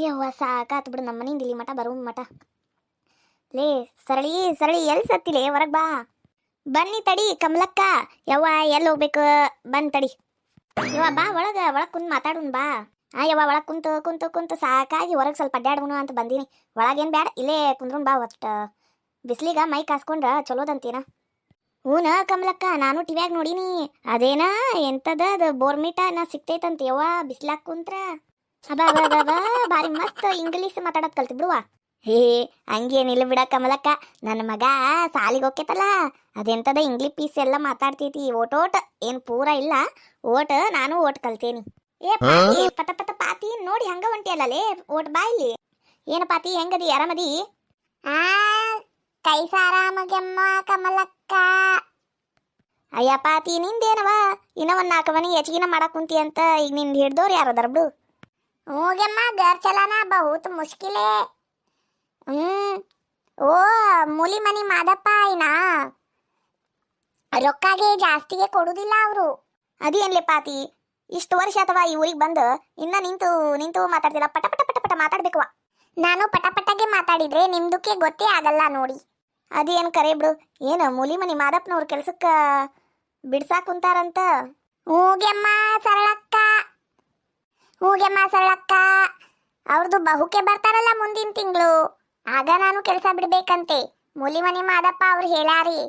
ಯವ್ವ ಸಾಕಾತು ಬಿಡು ನಮ್ಮ ಮನಿಂದ ಇಲ್ಲಿ ಮಠ ಬರೋ ಮಠ. ಲೇ ಸರಳಿ ಸರಳಿ ಎಲ್ಲಿ ಸತ್ತಿಲೆ ಹೊರಗೆ ಬಾ. ಬನ್ನಿ ತಡಿ ಕಮಲಕ್ಕ. ಯವ್ವ ಎಲ್ಲಿ ಹೋಗ್ಬೇಕು ಬಂದ್ ತಡಿ. ಯವ್ವ ಬಾ ಒಳಗೆ ಕುಂತ್ ಮಾತಾಡೋಣ ಬಾ. ಯವ್ವ ಒಳಗೆ ಕುಂತು ಕುಂತು ಕುಂತು ಸಾಕಾಗಿ ಹೊರಗೆ ಸ್ವಲ್ಪ ಅಡ್ಡಾಡ್ಬೋಣ ಅಂತ ಬಂದೀನಿ. ಒಳಗೇನು ಬೇಡ ಇಲ್ಲೇ ಕುಂದ್ರೋಣ ಬಾ. ಒಟ್ಟು ಬಿಸ್ಲಿಗ ಮೈ ಕಾಸ್ಕೊಂಡ್ರ ಚಲೋದಂತೀನ. ಹೂನ ಕಮಲಕ್ಕ ನಾನು ಟಿವ್ಯಾಗ ನೋಡೀನಿ. ಅದೇನ ಎಂತದ ಅದು ಬೋರ್ಮಿಟ ನಾ ಸಿಕ್ತೈತಂತ ಯವ್ವ ಬಿಸ್ಲಾಗ ಕುಂತ್ರ. ಅಬಾ ಭಾರಿ ಮಸ್ತ್ ಇಂಗ್ಲೀಷ್ ಮಾತಾಡೋದು ಕಲ್ತಿ ಬಿಡುವ. ಹೇ ಹಂಗೇನಿಲ್ಲ ಬಿಡ ಕಮಲಕ್ಕ, ನನ್ನ ಮಗ ಸಾಲಿಗೆ ಹೋಗ್ತೈತಲ್ಲ ಅದೆಂತದ ಇಂಗ್ಲೀಷ್ ಪೀಸ್ ಎಲ್ಲ ಮಾತಾಡ್ತೈತಿ. ಓಟ್ ಏನು ಪೂರ ಇಲ್ಲ, ಓಟ್ ನಾನು ಓಟ್ ಕಲ್ತೇನಿ. ಏ ಪಾತಿ ಪಟ ಪಟ ಪಾತಿ ನೋಡಿ ಹಂಗ ಹೊಂಟಿಯಲ್ಲೇ ಓಟ್ ಬಾ ಇಲ್ಲಿ. ಏನು ಪಾತಿ ಹೆಂಗದಿ ಆರಾಮದಿ? ಕೈಸ ಆರಾಮಗೆಮ್ಮ ಕಮಲಕ್ಕ. ಅಯ್ಯ ಪಾತಿ ನಿಂದೇನವ ಇನ್ನ ಒಂದು 4 ಮನೆ ಹೆಚ್ಚಿಗಿನ ಮಾಡಕ್ ಕುಂತಿ ಅಂತ ಈಗ ನಿಂದ ಹಿಡ್ದವ್ರು ಯಾರದಾರ ಬಿಡು. ಹೋಗೆಮ್ಮ घर चलाना बहुत मुश्किल है. ಓ ಮೂಲಿ ಮನಿ ಮಾದಪ್ಪ ಐನಾ ರೊಕ್ಕಾಗೆ ಜಾಸ್ತಿಗೆ ಕೊಡುದಿಲ್ಲ ಅವರು. ಅದೇನ್ಲೆ ಪಾತಿ ಇಷ್ಟು ವರ್ಷ ಅಥವಾ ಈ ಊರಿಗೆ ಬಂದು ಇನ್ನ ನಿಂತು ನಿಂತು ಮಾತಾಡ್ತಿಲ್ಲ. ಪಟ ಪಟ ಪಟ ಪಟ ಮಾತಾಡ್ಬೇಕವ. ನಾನು ಪಟ ಪಟಗೆ ಮಾತಾಡಿದ್ರೆ ನಿಮ್ದಕ್ಕೆ ಗೊತ್ತೇ ಆಗಲ್ಲ ನೋಡಿ. ಅದೇನು ಕರೆ ಬಿಡು. ಏನು ಮೂಲಿ ಮನಿ ಮಾದಪ್ಪನವ್ರ ಕೆಲ್ಸಕ್ಕ ಬಿಡ್ಸಾಕ್ ಕುಂತಾರಂತ. ಹೂಗೆಮ್ಮ ಸರಳಕ್ಕ, ಹೂಗೆಮ್ಮ ಸರಳಕ್ಕ ಅವ್ರದ್ದು ಬಹುಕೆ ಬರ್ತಾರಲ್ಲ ಮುಂದಿನ ತಿಂಗಳು, ಆಗ ನಾನು ಕೆಲಸ ಬಿಡ್ಬೇಕಂತೆ ಮೂಲಿ ಮನಿ ಮಾದಪ್ಪ ಅವ್ರು ಹೇಳಾರಿ.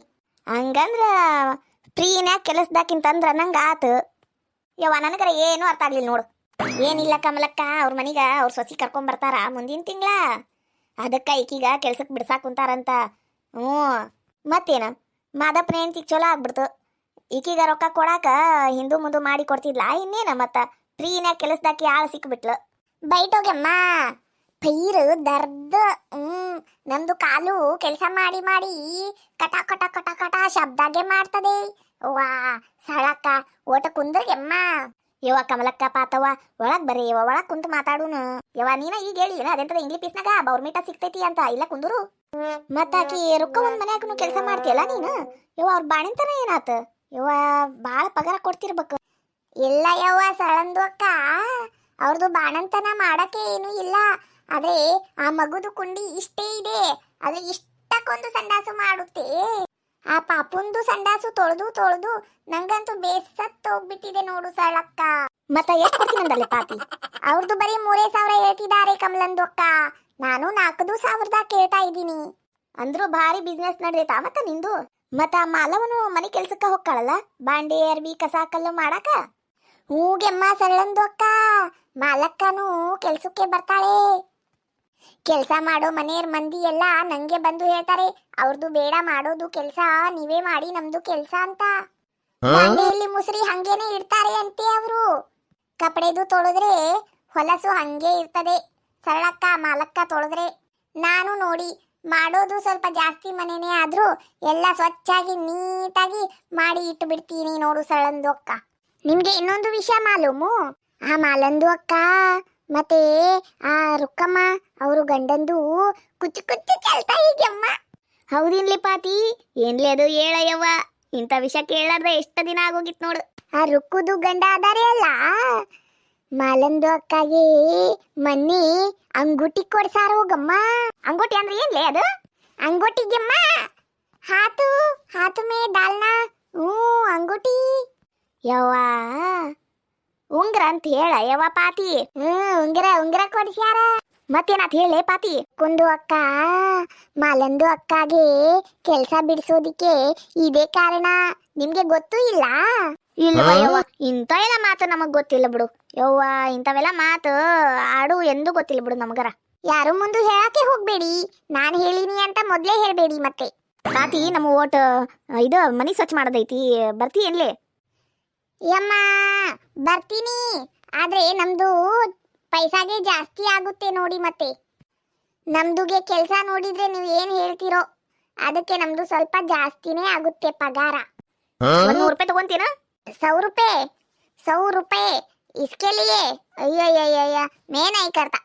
ಹಂಗಂದ್ರ ಫ್ರೀನ್ಯಾಗ ಕೆಲಸದಾಕಿಂತಂದ್ರ ನಂಗೆ ಆತು. ಯವ್ವ ನನಗರ ಏನು ಅರ್ಥ ಆಗ್ಲಿಲ್ಲ ನೋಡು. ಏನಿಲ್ಲ ಕಮಲಕ್ಕ, ಅವ್ರ ಮನಿಗ ಅವ್ರ ಸೊಸಿ ಕರ್ಕೊಂಬರ್ತಾರ ಮುಂದಿನ ತಿಂಗಳ, ಅದಕ್ಕೆ ಈಕೀಗ ಕೆಲ್ಸಕ್ಕೆ ಬಿಡ್ಸಾಕ್ ಕುಂತಾರಂತ. ಮತ್ತೇನ ಮಾದಪ್ಪನ ಹೆಂಡ್ತಿಗೆ ಚಲೋ ಆಗ್ಬಿಡ್ತು. ಈಕೀಗ ರೊಕ್ಕ ಕೊಡಾಕ ಹಿಂದು ಮುಂದು ಮಾಡಿ ಕೊಡ್ತಿದ್ಲ, ಇನ್ನೇನ ಮತ್ತ ಫ್ರೀನ್ಯಾಗ ಕೆಲಸದಾಕಿ ಆಳ ಸಿಕ್ಬಿಟ್ಲು. ಬೈಟೋಗೆಮ್ಮ ಪೈರು ದರ್ದ. ನಮ್ದು ಕಾಲು ಕೆಲಸ ಮಾಡಿ ಮಾಡಿ ಕಟ ಕಟ ಕಟ ಕಟ ಶಬ್ದಾಗೆ ಮಾಡ್ತದೆ. ವಾ ಸಳಕ್ಕ ಓಟ ಕುಂದ್ರಗೆಮ್ಮ. ಯವ್ವ ಕಮಲಕ್ಕ ಪಾತವ್ವ ಒಳಗ್ ಬರ್ರಿ ಯವ್ವ, ಒಳಗ್ ಕುಂತು ಮಾತಾಡೋನು. ಯವ್ವ ನೀನ ಈಗ ಹೇಳಿ ಅದೆಂತದ ಇಂಗ್ಲೀಷ್ ಪೀಸ್ನಾಗ ಬೌರ್ಮೀಟ ಸಿಕ್ತೈತಿ ಅಂತ, ಇಲ್ಲ ಕುಂದ್ರು. ಮತ್ತಾಕಿ ರೊಕ್ಕ ಒಂದ್ ಮನ್ಯಾಗ ಕೆಲಸ ಮಾಡ್ತೀಯಲ್ಲ ನೀನು. ಯವ್ವ ಅವ್ರ ಬಾಣಿಂತನ ಏನಾತ ಯವ್ವ, ಬಾಳ ಪಗಾರ ಕೊಡ್ತಿರ್ಬೇಕು. ಇಲ್ಲ ಯವ್ವ ಸಳಂದು ಅಕ್ಕ, ಅವ್ರದ್ದು ಬಾಣಂತನ ಮಾಡಕ್ಕೆ ಏನು ಇಲ್ಲ. ಆದ್ರೆ ಆ ಮಗುದು ಕುಂಡಿ ಇಷ್ಟೇ ಇದೆ, ಆದ್ರೆ ಇಷ್ಟಕ್ಕೊಂದು ಸಂಡಾಸು ಮಾಡುತ್ತೆ. ಆ ಪಾಪುಂದು ಸಂಡಾಸು ತೊಳೆದು ತೊಳೆದು ನಂಗಂತೂ ಬೇಸತ್ ಹೋಗ್ಬಿಟ್ಟಿದೆ ನೋಡು ಸಳಕ್ಕ. ಮತ್ತ ಎಷ್ಟು ಕೊಡ್ತೀನಂದಲ್ಲ ಪಾತಿ? ಅವ್ರದ್ದು ಬರೀ 3,000 ಹೇಳ್ತಿದ್ದಾರೆ ಕಮಲಂದು ಅಕ್ಕ. ನಾನು 4,000 ಕೇಳ್ತಾ ಇದ್ದೀನಿ. ಅಂದ್ರೂ ಭಾರಿ ಬಿಸ್ನೆಸ್ ನಡೆದೈತಾ ಮತ್ತ ನಿಂದು. ಮತ್ತ ಮಾಲವನು ಮನೆ ಕೆಲ್ಸಕ್ಕ ಹೋಗ್ತಾಳಲ್ಲ ಬಾಂಡೆ ಅರ್ಬಿ ಕಸ ಕಲ್ಲು ಮಾಡಾಕ. ಹೂಗೆಮ್ಮ ಸರಳಂದು ಅಕ್ಕ, ಮಾಲಕ್ಕನು ಕೆಲ್ಸಕ್ಕೆ ಬರ್ತಾಳೆ. ಕೆಲ್ಸ ಮಾಡೋ ಮನೆಯವ್ರ ಮಂದಿ ಎಲ್ಲ ನಂಗೆ ಬಂದು ಹೇಳ್ತಾರೆ, ಅವ್ರದ್ದು ಬೇಡ ಮಾಡೋದು ಕೆಲ್ಸ, ನೀವೇ ಮಾಡಿ ನಮ್ದು ಕೆಲ್ಸ ಅಂತ. ಬಾಂಡೆಯಲ್ಲಿ ಮುಸ್ರಿ ಹಂಗೇನೆ ಇಡ್ತಾರೆ ಅಂತೆ ಅವರು. ಕಪಡೆದು ತೊಳೆದ್ರೆ ಹೊಲಸು ಹಂಗೆ ಇರ್ತದೆ ಸರಳಕ್ಕ, ಮಾಲಕ್ಕ ತೊಳೆದ್ರೆ. ನಾನು ನೋಡಿ ಮಾಡೋದು ಸ್ವಲ್ಪ ಜಾಸ್ತಿ ಮನೆನೇ ಆದ್ರೂ ಎಲ್ಲ ಸ್ವಚ್ಛಾಗಿ ನೀಟಾಗಿ ಮಾಡಿ ಇಟ್ಟು ಬಿಡ್ತೀನಿ ನೋಡು ಸರಳಂದು ಅಕ್ಕ. ನಿಮ್ಗೆ ಇನ್ನೊಂದು ವಿಷಯ ಮಾಲೂಮು? ಆ ಮಾಲಂದು ಅಕ್ಕ ಮತ್ತೆ ಆ ರುಕ್ಕಮ್ಮ ಅವರು ಗಂಡಂದು ಕುಚ್ಚು ಕುಚ್ಚು ಚಲ್ತಾ ಈಗಮ್ಮ. ಹೌದಿನ್ಲಿ ಪಾತಿ, ಏನ್ಲಿ ಅದು ಹೇಳಯ್ಯವ್ವ, ಇಂಥ ವಿಷಯ ಕೇಳಾರ್ದೆ ಎಷ್ಟು ದಿನ ಆಗೋಗಿತ್ ನೋಡು. ಆ ರುಕ್ಕುದು ಗಂಡ ಅದಾರೆ ಅಲ್ಲ ಮಾಲಂದು ಅಕ್ಕಗೆ ಮೊನ್ನೆ ಅಂಗುಟಿ ಕೊಡ್ಸಾರ ಹೋಗಮ್ಮ. ಅಂಗುಟಿ ಅಂದ್ರೆ ಏನ್ಲೇ ಅದು? ಅಂಗುಟಿಗೆಮ್ಮ ಹಾತು ಹಾತು ಮೇ ಡಾಲ್ನಾ. ಅಂಗುಟಿ ಯವ್ವ ಉಂಗ್ರ ಅಂತ ಹೇಳ ಯವ್ವ ಪಾತಿ. ಉಂಗ್ರ ಉಂಗ್ರ ಕೊಡ್ಸ್ಯಾರ. ಮತ್ತೇನಾತ್ ಹೇಳೇ ಪಾತಿ? ಕುಂದು ಅಕ್ಕ ಮಾಲಂದು ಅಕ್ಕಗೆ ಕೆಲ್ಸ ಬಿಡಿಸೋದಿಕ್ಕೆ ಇದೇ ಕಾರಣ, ನಿಮ್ಗೆ ಗೊತ್ತೂ ಇಲ್ಲ? ಇಲ್ವ ಯವ್ವ, ಇಂಥ ಎಲ್ಲ ಮಾತು ನಮಗ್ ಗೊತ್ತಿಲ್ಲ ಬಿಡು ಯವ್ವ. ಇಂಥವೆಲ್ಲ ಮಾತು ಆಡು ಎಂದು ಗೊತ್ತಿಲ್ಲ ಬಿಡು ನಮಗರ. ಯಾರು ಮುಂದೆ ಹೇಳಕ್ಕೆ ಹೋಗ್ಬೇಡಿ, ನಾನು ಹೇಳಿನಿ ಅಂತ ಮೊದ್ಲೇ ಹೇಳ್ಬೇಡಿ ಮತ್ತೆ. ಪಾತಿ ನಮ್ಮ ಓಟ್ ಇದು ಮನಿ ಸ್ವಚ್ಛ ಮಾಡೋದೈತಿ, ಬರ್ತಿ ಏನ್ಲೇ? ಯಮ್ಮ ಬರ್ತೀನಿ, ಆದ್ರೆ ನಮ್ದು ಪೈಸಾಗೆ ಜಾಸ್ತಿ ಆಗುತ್ತೆ ನೋಡಿ. ಮತ್ತೆ ನಮ್ದುಗೆ ಕೆಲಸ ನೋಡಿದ್ರೆ ನೀವು ಏನ್ ಹೇಳ್ತಿರೋ ಅದಕ್ಕೆ ನಮ್ದು ಸ್ವಲ್ಪ ಜಾಸ್ತಿನೇ ಆಗುತ್ತೆ ಪಗಾರ. 100 ರೂಪಾಯಿ ತಗೊಂತೀನ? 100 ರೂಪಾಯಿ? 100 ರೂಪಾಯಿ इसके लिए? अय्या मैं नहीं करता.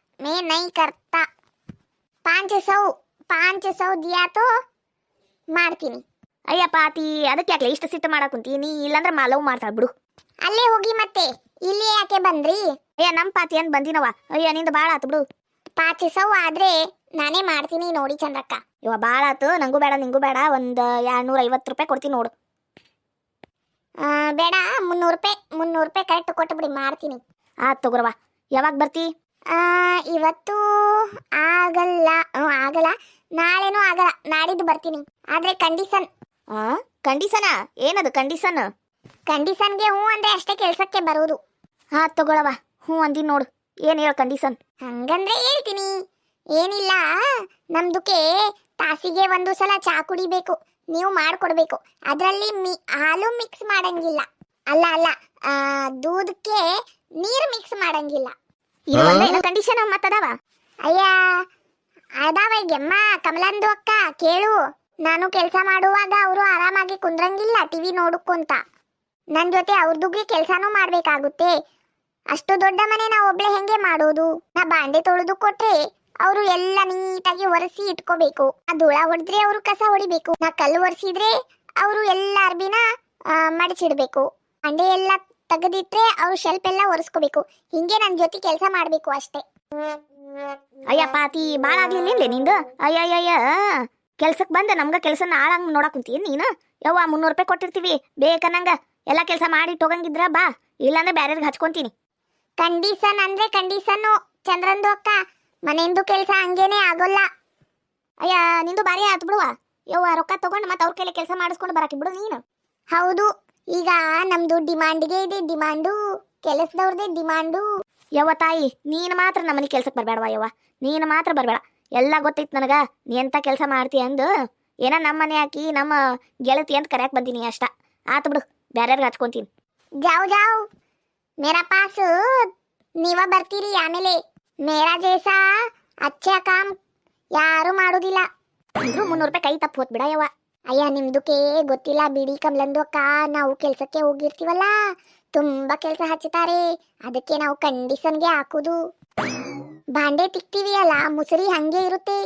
500 दिया तो ಮಾಡ್ತೀನಿ. ಅಯ್ಯ ಪಾತಿ ಅದಕ್ಕೆ ಯಾಕೆ ಇಷ್ಟು ಸಿಟ್ಟು ಮಾಡಕ್ ಕುಂತೀನಿ? ಇಲ್ಲಾಂದ್ರೆ ಮಾಲವ್ ಮಾಡ್ತಾಳ ಬಿಡು. ಅಲ್ಲೇ ಹೋಗಿ ಮತ್ತೆ ಇಲ್ಲಿ ಯಾಕೆ ಬಂದ್ರಿ? ಅಯ್ಯ ನಮ್ ಪಾತಿ ಏನ್ ಬಂದಿನವ. ಅಯ್ಯ ನಿಂದ ಬಾಳ ಆತು ಬಿಡು. 500 ಆದ್ರೆ ನಾನೇ ಮಾಡ್ತೀನಿ ನೋಡಿ ಚಂದ್ರಕ್ಕ. ಇವ ಭಾಳ ಆತು, ನಂಗೂ ಬೇಡ ನಿಂಗೂ ಬೇಡ, ಒಂದು 250 ರೂಪಾಯಿ ಕೊಡ್ತೀನಿ ನೋಡು. ಬೇಡ 300 ರೂಪಾಯಿ ಕರೆಕ್ಟ್ ಕೊಟ್ಟುಬಿಡಿ, ಮಾಡ್ತೀನಿ. ಆತು ತಗೋರವ. ಯಾವಾಗ ಬರ್ತಿ? ಇವತ್ತು ಆಗಲ್ಲ, ಆಗಲ್ಲ, ನಾಳೆನೂ ಆಗಲ್ಲ, ನಾಡಿದ್ದು ಬರ್ತೀನಿ. ಆದ್ರೆ ಕಂಡೀಷನ್. ಕಂಡೀಷನಾ? ಏನದು ಕಂಡೀಷನ್? ಕಂಡೀಷನ್ಗೆ ಹ್ಞೂ ಅಂದ್ರೆ ಅಷ್ಟೇ ಕೆಲ್ಸಕ್ಕೆ ಬರೋದು. ತಗೊಳವ, ಹ್ಞೂ ಅಂದಿನಿ ನೋಡು. ಏನು ಹೇಳು ಕಂಡೀಷನ್? ಹಂಗಂದ್ರೆ ಹೇಳ್ತೀನಿ. ಏನಿಲ್ಲ, ನಮ್ದುಕ್ಕೆ ತಾಸಿಗೆ ಒಂದು ಸಲ ಚಾ ಕುಡಿಬೇಕು, ನೀವು ಮಾಡ್ಕೊಡ್ಬೇಕು. ಅದರಲ್ಲಿ ಹಾಲು ಮಿಕ್ಸ್ ಮಾಡಂಗಿಲ್ಲ. ಅಲ್ಲ ಅಲ್ಲ, ದೂದಕ್ಕೆ ನೀರು ಮಿಕ್ಸ್ ಮಾಡಂಗಿಲ್ಲ. ಇದು ಕಂಡೀಷನ್ ಮತ್ತದವ? ಅಯ್ಯ ಅದಾವ ಈಗೆಮ್ಮ ಕಮಲಂದು ಅಕ್ಕ ಕೇಳು. ನಾನು ಕೆಲಸ ಮಾಡುವಾಗ ಅವರು ಆರಾಮಾಗಿ ಕುಂದ್ರಂಗಿಲ್ಲ ಟಿವಿ ನೋಡುಕೊಂತ. ನನ್ನ ಜೊತೆ ಅವ್ರದುಗೆ ಕೆಲಸನೂ ಮಾಡ್ಬೇಕಾಗುತ್ತೆ. ಅಷ್ಟು ದೊಡ್ಡ ಮನೆ ನಾ ಒಬ್ಳೆ ಹೆಂಗೆ ಮಾಡೋದು? ನಾ ಬಾಂಡೆ ತೊಳೆದು ಕೊಟ್ರೆ ಅವರು ಎಲ್ಲ ನೀಟಾಗಿ ಒರೆಸಿ ಇಟ್ಕೋಬೇಕು. ನಾ ಧೂಳ ಹೊಡೆದ್ರೆ ಅವರು ಕಸ ಹೊಡಿಬೇಕು. ನಾ ಕಲ್ಲು ಒರೆಸಿದ್ರೆ ಅವರು ಎಲ್ಲ ಅರ್ಬಿನ ಮಡಚಿಡ್ಬೇಕು. ಬಾಂಡೆ ಎಲ್ಲ ತೆಗೆದಿಟ್ರೆ ಅವ್ರು ಶೆಲ್ಫ್ ಎಲ್ಲ ಒರೆಸ್ಕೋಬೇಕು. ಹಿಂಗೆ ನನ್ನ ಜೊತೆ ಕೆಲಸ ಮಾಡ್ಬೇಕು ಅಷ್ಟೇ. ಅಯ್ಯ ಪಾತಿ ಭಾಳ ಆಗ್ಲಿಲ್ಲ ನಿಂದು. ಅಯ್ಯಯ್ಯ, ಕೆಲ್ಸಕ್ಕೆ ಬಂದ ನಮ್ಗ ಕೆಲಸನ ಆಳಂಗ್ ನೋಡಕ್ ಕುಂತೀನಿ ನೀನು. ಯವ್ವ 300 ರೂಪಾಯಿ ಕೊಟ್ಟಿರ್ತೀವಿ, ಬೇಕನ್ನಂಗ ಎಲ್ಲ ಕೆಲಸ ಮಾಡಿ ಹೋಗಂಗಿದ್ರ ಬಾ, ಇಲ್ಲಾಂದ್ರೆ ಬ್ಯಾರೆರ್ಗೆ ಹಚ್ಕೊಂತೀನಿ. ಕಂಡೀಷನ್ ಅಂದ್ರೆ ಕಂಡೀಷನ್ನು ಚಂದ್ರಂದು ಅಕ್ಕ, ಮನೆಯಿಂದ ಕೆಲಸ ಹಂಗೇನೆ ಆಗೋಲ್ಲ. ಅಯ್ಯ ನಿಂದು ಬಾರಿ ಆತು ಬಿಡುವ. ಯವ್ವ ರೊಕ್ಕ ತಗೊಂಡು ಮತ್ತೆ ಅವ್ರ ಕೈಲಿ ಕೆಲಸ ಮಾಡಿಸ್ಕೊಂಡು ಬರಾಕಿ ಬಿಡು ನೀನು. ಹೌದು, ಈಗ ನಮ್ದು ಡಿಮಾಂಡ್ಗೆ ಇದೆ ಡಿಮಾಂಡು, ಕೆಲಸದವ್ರದೇ ಡಿಮಾಂಡು. ಯವ್ವ ತಾಯಿ, ನೀನು ಮಾತ್ರ ನಮ್ಮನೆ ಕೆಲ್ಸಕ್ಕೆ ಬರಬೇಡವಾ ಯವ್ವ, ನೀನು ಮಾತ್ರ ಬರಬೇಡ. ಎಲ್ಲ ಗೊತ್ತೈತಿ ನನಗ ನೀ ಎಂತ ಕೆಲಸ ಮಾಡ್ತೀಯ ಅಂದು. ಏನ ನಮ್ಮ ಮನೆ ಹಾಕಿ ನಮ್ಮ ಗೆಳತಿ ಅಂತ ಕರೆಯಕ್ಕೆ ಬಂದೀನಿ ಅಷ್ಟ. ಆತು ಬಿಡು, ಬ್ಯಾರ್ಯಾರ್ಗೆ ಹಚ್ಕೊಂತೀನಿ. ಜಾವ್ ಜಾವ್ ಮೇರಾ ಪಾಸ್ ನೀವ ಬರ್ತೀರಿ ಆಮೇಲೆ. ಮೇರಾ ಜೈಸಾ ಅಚ್ಚಾ ಕಾಮ್ ಯಾರು ಮಾಡೋದಿಲ್ಲ. ಅಂದ್ರೂ 300 ರೂಪಾಯಿ ಕೈ ತಪ್ಪು ಹೋತ್ ಬಿಡ ಯವ್ವ. ಅಯ್ಯ ನಿಮ್ದಕ್ಕೆ ಗೊತ್ತಿಲ್ಲ ಬಿಡಿ ಕಮಲಂದು ಅಕ್ಕ, ನಾವು ಕೆಲ್ಸಕ್ಕೆ ಹೋಗಿರ್ತೀವಲ್ಲ, ತುಂಬಾ ಕೆಲಸ ಹಚ್ಚುತ್ತಾರೆ. ಅದಕ್ಕೆ ನಾವು ಕಂಡೀಷನ್ಗೆ ಹಾಕುದು. ಬಾಂಡೆ ತಿಕ್ತೀವಿ ಅಲ್ಲ, ಮುಸುರಿ ಹಂಗೆ ಇರುತ್ತೆ,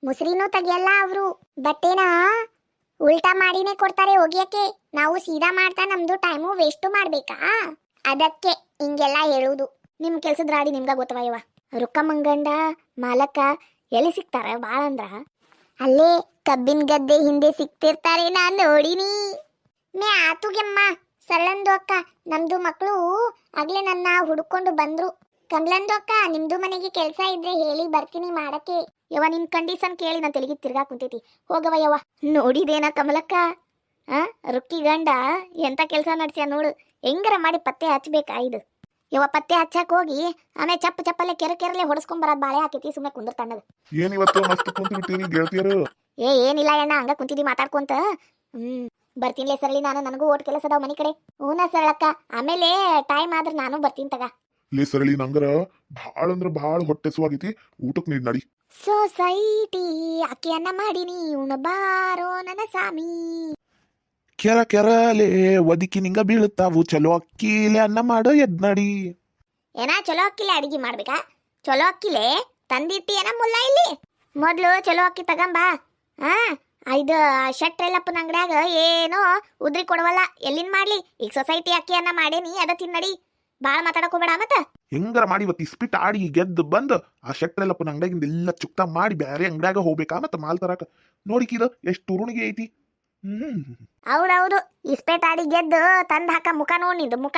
ಮುಸುರಿನೂ ತೆಗಿಯಲ್ಲ ಅವರು. ಬಟ್ಟೆನ ಉಲ್ಟಾ ಮಾಡಿನೇ ಕೊಡ್ತಾರೆ ಒಗಿಯಕ್ಕೆ. ನಾವು ಸೀದಾ ಮಾಡ್ತಾ ನಮ್ದು ಟೈಮು ವೇಸ್ಟು ಮಾಡ್ಬೇಕಾ? ಅದಕ್ಕೆ ಹಿಂಗೆಲ್ಲ ಹೇಳುದು. ನಿಮ್ ಕೆಲ್ಸದ ರಾಡಿ ನಿಮ್ಗ ಗೊತ್ತವಯ್ಯವ. ರೊಕ್ಕ ಮಂಗಂಡ ಮಾಲಕ ಎಲ್ಲಿ ಸಿಗ್ತಾರ ಬಾಳ ಅಂದ್ರ? ಅಲ್ಲೇ ಕಬ್ಬಿನ ಗದ್ದೆ ಹಿಂದೆ ಸಿಕ್ತಿರ್ತಾರೆ, ನಾನ್ ನೋಡಿನಿ. ಮೇ ಆತುಗೆಮ್ಮ ಸರಳಂದು ಅಕ್ಕ, ನಮ್ದು ಮಕ್ಕಳು ಆಗ್ಲೇ ನನ್ನ ಹುಡುಕೊಂಡು ಬಂದ್ರು. ಕಮಲಂದು ಅಕ್ಕ, ನಿಮ್ದು ಮನೆಗೆ ಕೆಲಸ ಇದ್ರೆ ಹೇಳಿ ಬರ್ತೀನಿ ಮಾಡಕ್ಕೆ. ಯವ್ವ ನಿನ್ ಕಂಡೀಷನ್ ಕೇಳಿ ನಾನು ತೆಲಿಗೆ ತಿರ್ಗಾ ಕುಂತೈತಿ. ಹೋಗವ ಯವ್ವ. ನೋಡಿದೇನ ಕಮಲಕ್ಕ, ರುಕ್ಕಿ ಗಂಡ ಎಂತ ಕೆಲಸ ನಡ್ಸ್ಯ ನೋಡು. ಹೆಂಗಾರ ಮಾಡಿ ಪತ್ತೆ ಹಚ್ಬೇಕಾ ಇದು? ಯವ್ವ ಪತ್ತೆ ಹಚ್ಚಕ್ ಹೋಗಿ ಆಮೇಲೆ ಚಪ್ಪಲ್ಲೇ ಕೆರಲೆ ಹೊಡೆಸ್ಕೊಂಡ್ ಬರೋದ್ ಬಾಳೆ ಹಾಕೈತಿ. ಸುಮ್ಮನೆ ಕುಂದ್ರ ತಣ್ಣದು. ಏನಿಲ್ಲ ಅಣ್ಣ, ಹಂಗ ಕುಂತಿದ್ವಿ ಮಾತಾಡ್ಕೊಂತ. ಬರ್ತೀನಿಲೇ ಸರಳಿ, ನಾನು ನನಗೂ ಓಟ್ ಕೆಲಸ ಅದಾವ ಮನೆ ಕಡೆ. ಹೂನ ಸರಳಕ್ಕ, ಆಮೇಲೆ ಟೈಮ್ ಆದ್ರೆ ನಾನು ಬರ್ತೀನಿ ತಗ. ಲೇ ಸರಳಿ, ನಂಗರ ಭಾಳ ಅಂದ್ರ ಭಾಳ ಹೊಟ್ಟೆ ಸುವಾಗೈತಿ, ಊಟಕ್ಕೆ ನೀಡ್ ನಡಿ. ಸೊಸೈಟಿ ಅಕ್ಕಿಯನ್ನ ಮಾಡೀನಿ ಉಣಬಾರೋ ನನ್ನ ಸಾಮಿ. ಕೆರಲೆ ಒದಿಕಿ ನಿಂಗ ಬೀಳುತ್ತಾವು, ಚಲೋ ಅಕ್ಕಿಲೆ ಅನ್ನ ಮಾಡೋ ಎದ್ ನಡಿ. ಏನ ಚಲೋ ಅಕ್ಕಿಲೆ ಅಡಿಗೆ ಮಾಡ್ಬೇಕಾ? ಚಲೋ ಅಕ್ಕಿಲೆ ತಂದಿಟ್ಟಿ ಏನ ಮುಲ್ಲ ಇಲ್ಲಿ? ಮೊದ್ಲು ಚಲೋ ಅಕ್ಕಿ ತಗಂಬಾ. ಇದು ಶೆಟ್ರೆಲ್ಲಪ್ಪನ ಅಂಗಡ್ಯಾಗ ಏನೋ ಉದ್ರಿ ಕೊಡವಲ್ಲ, ಎಲ್ಲಿನ್ ಮಾಡ್ಲಿ? ಈಗ ಸೊಸೈಟಿ ಅಕ್ಕಿಯನ್ನ ಮಾಡೇನಿ, ಅದ ತಿನ್ನಡಿ. ಬಾಳ ಮಾತಾಡಕ್ ಹೋಗ್ಬೇಡ. ಮತ್ತ ಹೆಂಗಾರ ಮಾಡಿ ಇವತ್ತು ಇಸ್ಪಿಟ್ ಆಡಿ ಗೆದ್ದು ಬಂದು ಆ ಶೆಟ್ರೆಲ್ಲಪ್ಪನ ಅಂಗಡಿಯಾಗಿಂದ ಎಲ್ಲ ಚುಕ್ತ ಮಾಡಿ ಬ್ಯಾರೆ ಅಂಗಡ್ಯಾಗ ಹೋಗ್ಬೇಕಾ ಮತ್ತ ಮಾಲ್ ತರಾಕ. ನೋಡಿಕಿದ ಎಷ್ಟು ತುರುಣಿಗೆ ಐತಿ. ಹೌದೌದು, ಇಸ್ಪೇಟ್ ಆಡಿ ಗೆದ್ದು ತಂದ್ ಹಾಕ ಮುಖ ನೋಡ್ ನಿಂದು ಮುಖ.